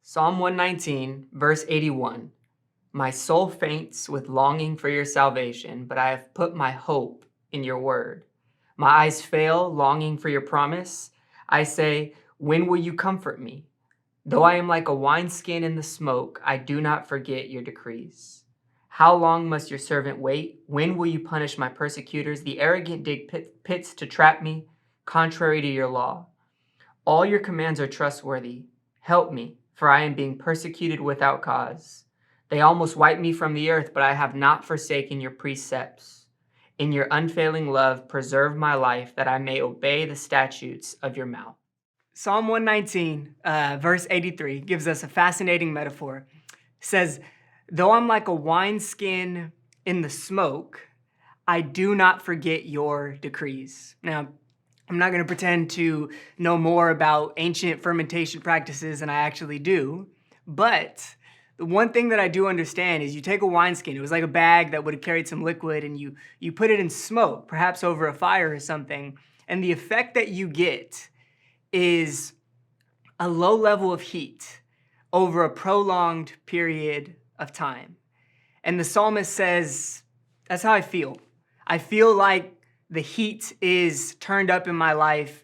Psalm 119, verse 81. My soul faints with longing for your salvation, but I have put my hope in your word. My eyes fail, longing for your promise. I say, when will you comfort me? Though I am like a wineskin in the smoke, I do not forget your decrees. How long must your servant wait? When will you punish my persecutors? The arrogant dig pits to trap me, contrary to your law. All your commands are trustworthy. Help me, for I am being persecuted without cause. They almost wiped me from the earth, but I have not forsaken your precepts. In your unfailing love, preserve my life, that I may obey the statutes of your mouth. Psalm 119, verse 83, gives us a fascinating metaphor. It says, though I'm like a wineskin in the smoke, I do not forget your decrees. Now, I'm not going to pretend to know more about ancient fermentation practices than I actually do, but the one thing that I do understand is you take a wineskin, it was like a bag that would have carried some liquid, and you put it in smoke, perhaps over a fire or something, and the effect that you get is a low level of heat over a prolonged period of time. And the psalmist says, that's how I feel. I feel like the heat is turned up in my life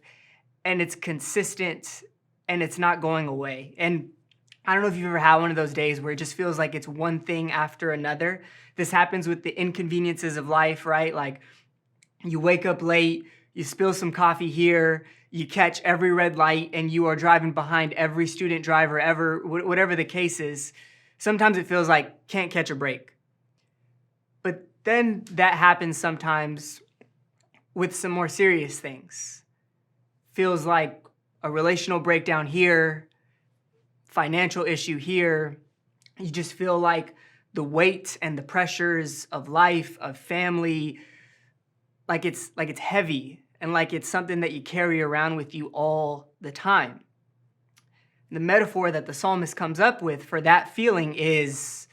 and it's consistent and it's not going away. And I don't know if you've ever had one of those days where it just feels like it's one thing after another. This happens with the inconveniences of life, right? Like you wake up late, you spill some coffee here, you catch every red light, and you are driving behind every student driver ever, whatever the case is. Sometimes it feels like can't catch a break. But then that happens sometimes with some more serious things. Feels like a relational breakdown here, financial issue here. You just feel like the weight and the pressures of life, of family, like it's heavy and like it's something that you carry around with you all the time. The metaphor that the psalmist comes up with for that feeling is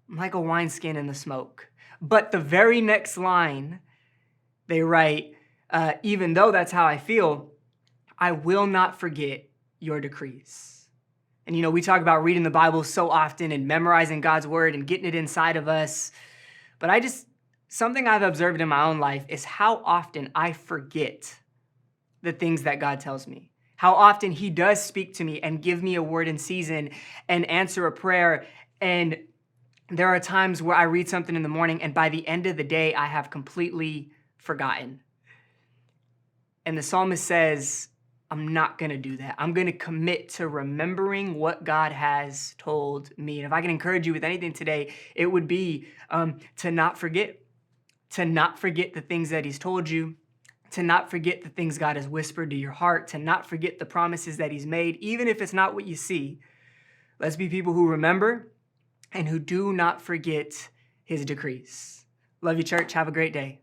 like a wineskin in the smoke. But the very next line, they write, even though that's how I feel, I will not forget your decrees. And we talk about reading the Bible so often and memorizing God's word and getting it inside of us. But something I've observed in my own life is how often I forget the things that God tells me. How often he does speak to me and give me a word in season and answer a prayer. And there are times where I read something in the morning and by the end of the day, I have completely forgotten. And the psalmist says, I'm not going to do that. I'm going to commit to remembering what God has told me. And if I can encourage you with anything today, it would be to not forget the things that he's told you, to not forget the things God has whispered to your heart, to not forget the promises that he's made, even if it's not what you see. Let's be people who remember and who do not forget his decrees. Love you, church. Have a great day.